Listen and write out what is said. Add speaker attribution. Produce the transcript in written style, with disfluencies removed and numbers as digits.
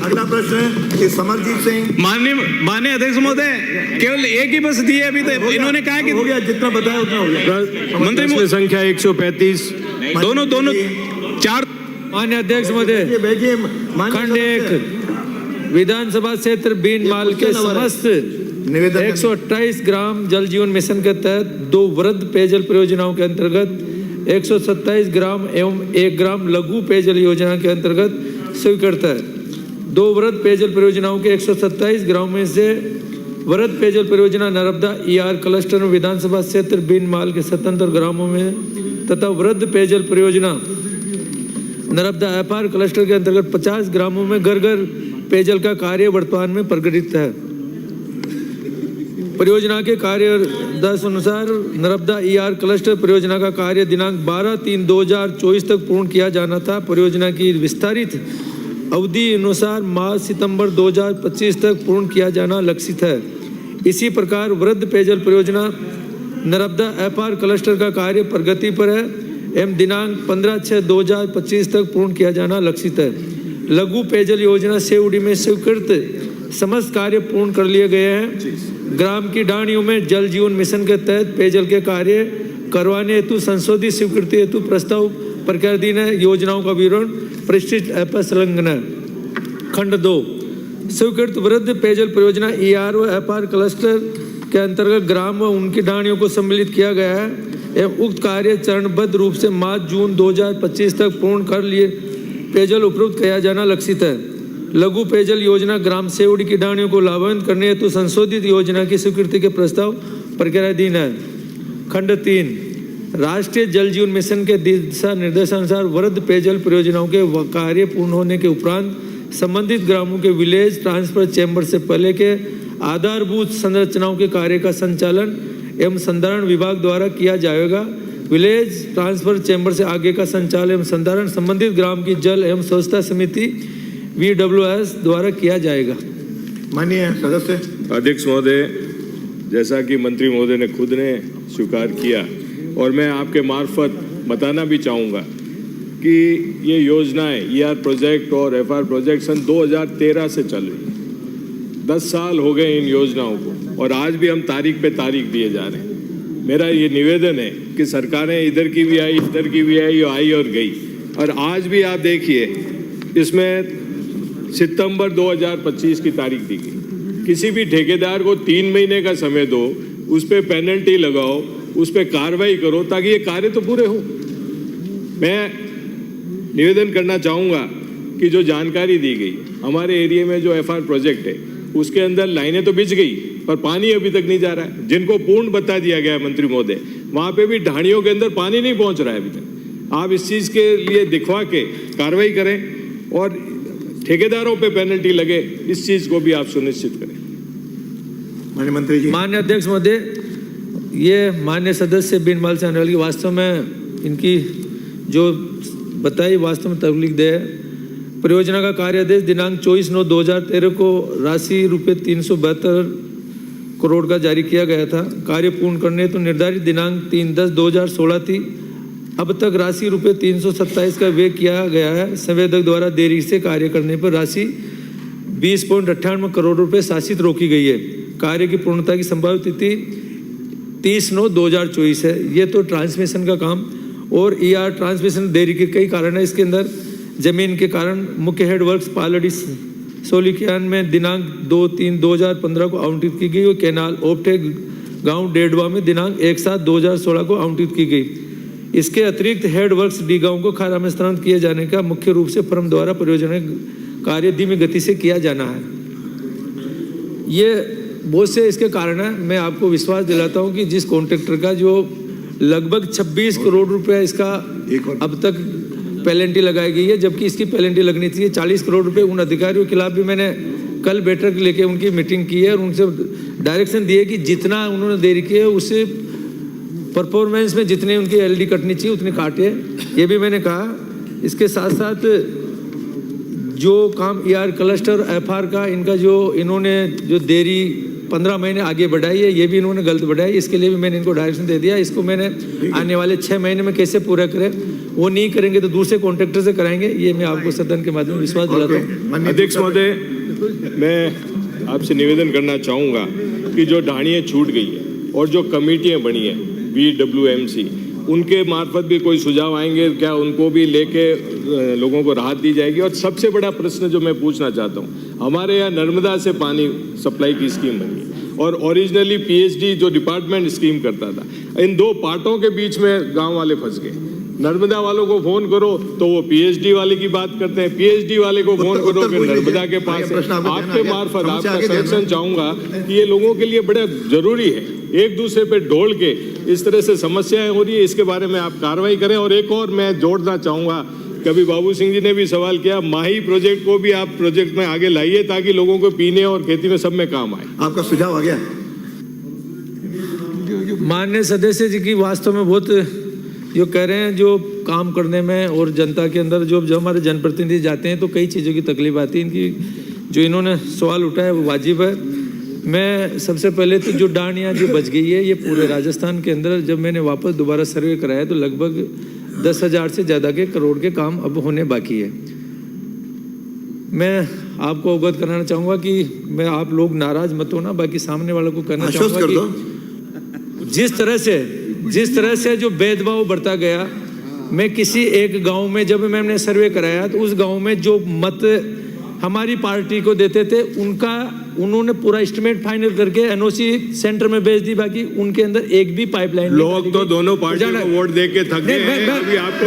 Speaker 1: अगला प्रश्न है कि समरजीत सिंह।
Speaker 2: माननीय अध्यक्ष महोदय, केवल एक ही बस दी है अभी तक। इन्होंने कहा कि
Speaker 1: हो गया, जितना बताया उतना हो गया।
Speaker 2: मंत्री
Speaker 3: प्रश्न संख्या 135।
Speaker 2: दोनों 4।
Speaker 4: माननीय अध्यक्ष महोदय, खंड 1 विधानसभा क्षेत्र बीनमाल के समस्त 128 ग्राम जल जीवन मिशन के तहत 2 वृहद पेयजल परियोजनाओं के अंतर्गत 127 ग्राम एवं 1 ग्राम लघु पेयजल योजना के अंतर्गत स्वीकृत है। 2 वृहद पेयजल परियोजनाओं के 127 ग्राम में से वृहद पेयजल परियोजना नर्मदा ER क्लस्टर में विधानसभा क्षेत्र बीनमाल के स्वतंत्र ग्रामों में तथा वृहद पेयजल परियोजना नर्मदा FR क्लस्टर के अंतर्गत 50 ग्रामों में घर घर पेयजल का कार्य वर्तमान में प्रगतित है। परियोजना के कार्य अनुसार नर्मदा ER क्लस्टर परियोजना का कार्य दिनांक 12/3/2024 तक पूर्ण किया जाना था। परियोजना की विस्तारित अवधि अनुसार मार्च सितंबर 2025 तक पूर्ण किया जाना लक्षित है। इसी प्रकार वृहद पेयजल परियोजना नर्मदा FR क्लस्टर का कार्य प्रगति पर है एवं दिनांक 15/6/2025 तक पूर्ण किया जाना लक्षित है। लघु पेयजल योजना सेवड़ी में स्वीकृत समस्त कार्य पूर्ण कर लिए गए हैं। ग्राम की डाणियों में जल जीवन मिशन के तहत पेयजल के कार्य करवाने हेतु संशोधित स्वीकृति हेतु प्रस्ताव प्रक्रियाधीन है। योजनाओं का विवरण परिशिष्ट ऐप पर संलग्न है। खंड 2 स्वीकृत वृहद पेयजल परियोजना ER व FR क्लस्टर के अंतर्गत ग्राम व उनकी डाणियों को सम्मिलित किया गया है एवं उक्त कार्य चरणबद्ध रूप से मार्च जून 2025 तक पूर्ण कर लिए पेयजल उपलब्ध किया जाना लक्षित है। लघु पेयजल योजना ग्राम सेवड़ी की डाणियों को लाभान्वित करने हेतु संशोधित योजना की स्वीकृति के प्रस्ताव प्रक्रियाधीन है। खंड 3 राष्ट्रीय जल जीवन मिशन के दिशा निर्देशानुसार वृहद पेयजल परियोजनाओं के कार्य पूर्ण होने के उपरांत संबंधित ग्रामों के विलेज ट्रांसफर चैम्बर से पहले के आधारभूत संरचनाओं के कार्य का संचालन एवं संधारण विभाग द्वारा किया जाएगा। विलेज ट्रांसफर चैम्बर से आगे का संचालन एवं संधारण संबंधित ग्राम की जल एवं स्वच्छता समिति VWS द्वारा किया जाएगा।
Speaker 1: माननीय सदस्य।
Speaker 3: अध्यक्ष महोदय, जैसा कि मंत्री महोदय ने खुद ने स्वीकार किया और मैं आपके मार्फत बताना भी चाहूँगा कि ये योजनाएं ER प्रोजेक्ट और FR प्रोजेक्ट सन 2013 से चल रही है। 10 साल हो गए इन योजनाओं को और आज भी हम तारीख पे तारीख दिए जा रहे हैं। मेरा ये निवेदन है कि सरकारें इधर की भी आई, इधर की भी आई और गई, और आज भी आप देखिए इसमें सितंबर 2025 की तारीख दी गई। किसी भी ठेकेदार को 3 महीने का समय दो, उस पर पेनल्टी लगाओ, उस पर कार्रवाई करो ताकि ये कार्य तो पूरे हो। मैं निवेदन करना चाहूँगा कि जो जानकारी दी गई, हमारे एरिया में जो FR प्रोजेक्ट है उसके अंदर लाइनें तो बिछ गई पर पानी अभी तक नहीं जा रहा है। जिनको पूर्ण बता दिया गया मंत्री महोदय, वहाँ पे भी ढाणियों के अंदर पानी नहीं पहुँच रहा है अभी तक। आप इस चीज़ के लिए दिखवा के कार्रवाई करें और ठेकेदारों पे पेनल्टी लगे, इस चीज़ को भी आप सुनिश्चित करें।
Speaker 1: माननीय मंत्री जी।
Speaker 4: माननीय अध्यक्ष महोदय, ये माननीय सदस्य बीनमाल से आने वाली वास्तव में इनकी जो बताई वास्तव में तकलीफदेह है। परियोजना का कार्यादेश दिनांक 24/9/2013 को राशि ₹372 करोड़ का जारी किया गया था। कार्य पूर्ण करने तो निर्धारित दिनांक 3/10/2016 थी। अब तक राशि ₹327 का व्यय किया गया है। संवेदक द्वारा देरी से कार्य करने पर राशि 20.98 करोड़ रुपए शासित रोकी गई है। कार्य की पूर्णता की संभावित तिथि 30/9/2024 है। ये तो ट्रांसमिशन का काम और ER ट्रांसमिशन देरी के कई कारण है। इसके अंदर जमीन के कारण मुख्य हेडवर्क्स पालड़ी सोलिकियान में दिनांक 2/3/2015 को आवंटित की गई और कैनाल ओपटे गांव डेडवा में दिनांक 1/7/2016 को आवंटित की गई। इसके अतिरिक्त हेडवर्क्स डी गांव को खारा में स्थानांतरित किए जाने का मुख्य रूप से फर्म द्वारा परियोजना कार्य धीमी गति से किया जाना है। ये बहुत से इसके कारण है। मैं आपको विश्वास दिलाता हूं कि जिस कॉन्ट्रैक्टर का जो लगभग 26 करोड़ रुपए इसका अब तक पेनल्टी लगाई गई है, जबकि इसकी पेनल्टी लगनी थी 40 करोड़ रुपए। उन अधिकारियों के खिलाफ भी मैंने कल बैठक लेके उनकी मीटिंग की है और उनसे डायरेक्शन दिए कि जितना उन्होंने देरी की है उससे परफॉर्मेंस में जितने उनकी LD कटनी चाहिए उतनी काटे। ये भी मैंने कहा। इसके साथ साथ जो काम ER क्लस्टर FR का इनका जो इन्होंने जो देरी 15 महीने आगे बढ़ाई है, ये भी इन्होंने गलत बढ़ाई। इसके लिए भी मैंने इनको डायरेक्शन दे दिया। इसको मैंने आने वाले 6 महीने में कैसे पूरा करें, वो नहीं करेंगे तो दूसरे कॉन्ट्रैक्टर से कराएंगे। ये मैं आपको सदन के माध्यम से विश्वास दिलाता हूँ।
Speaker 1: माननीय
Speaker 3: अध्यक्ष महोदय, मैं आपसे निवेदन करना चाहूँगा कि जो ढाणियाँ छूट गई है और जो कमेटियाँ बनी हैं BWMC, उनके मार्फत भी कोई सुझाव आएंगे क्या? उनको भी लेके लोगों को राहत दी जाएगी। और सबसे बड़ा प्रश्न जो मैं पूछना चाहता हूँ, हमारे यहाँ नर्मदा से पानी सप्लाई की स्कीम बनी है और ओरिजिनली PhD जो डिपार्टमेंट स्कीम करता था, इन दो पार्टों के बीच में गांव वाले फंस गए। नर्मदा वालों को फोन करो तो वो PhD वाले की बात करते हैं, PhD वाले को फोन करो कि नर्मदा के पास है। आपके मार्फत आपका सजेशन चाहूंगा कि ये लोगों के लिए बड़ा जरूरी है, एक दूसरे पे ढोल के इस तरह से समस्याएं हो रही है, इसके बारे में आप कार्रवाई करें। और एक और मैं जोड़ना चाहूंगा, कभी बाबू सिंह जी ने भी सवाल किया, माही प्रोजेक्ट को भी आप प्रोजेक्ट में आगे लाइए ताकि लोगों को पीने और खेती में सब में काम आए।
Speaker 1: आपका सुझाव आ गया।
Speaker 4: माननीय सदस्य जी की वास्तव में बहुत जो कह रहे हैं, जो काम करने में और जनता के अंदर जो हमारे जनप्रतिनिधि जाते हैं तो कई चीज़ों की तकलीफ आती है। इनकी जो इन्होंने सवाल उठाया वो वाजिब है। मैं सबसे पहले तो जो डांडियाँ जो बच गई है, ये पूरे राजस्थान के अंदर जब मैंने वापस दोबारा सर्वे कराया तो लगभग 10,000 से ज़्यादा के करोड़ के काम अब होने बाकी है। मैं आपको अवगत कराना चाहूँगा कि मैं आप लोग नाराज मत होना, बाकी सामने वालों को कहना चाहूँगा कि जिस तरह से जो भेदभाव बढ़ता गया, मैं किसी एक गांव में जब मैंने सर्वे कराया तो उस गांव में जो मत हमारी पार्टी को देते थे उन्होंने पूरा एस्टिमेट फाइनल करके NOC सेंटर में भेज दी, बाकी उनके अंदर एक भी पाइपलाइन
Speaker 3: लोग तो दोनों पार्टियों को वोट दे के थक गए हैं। अभी आपको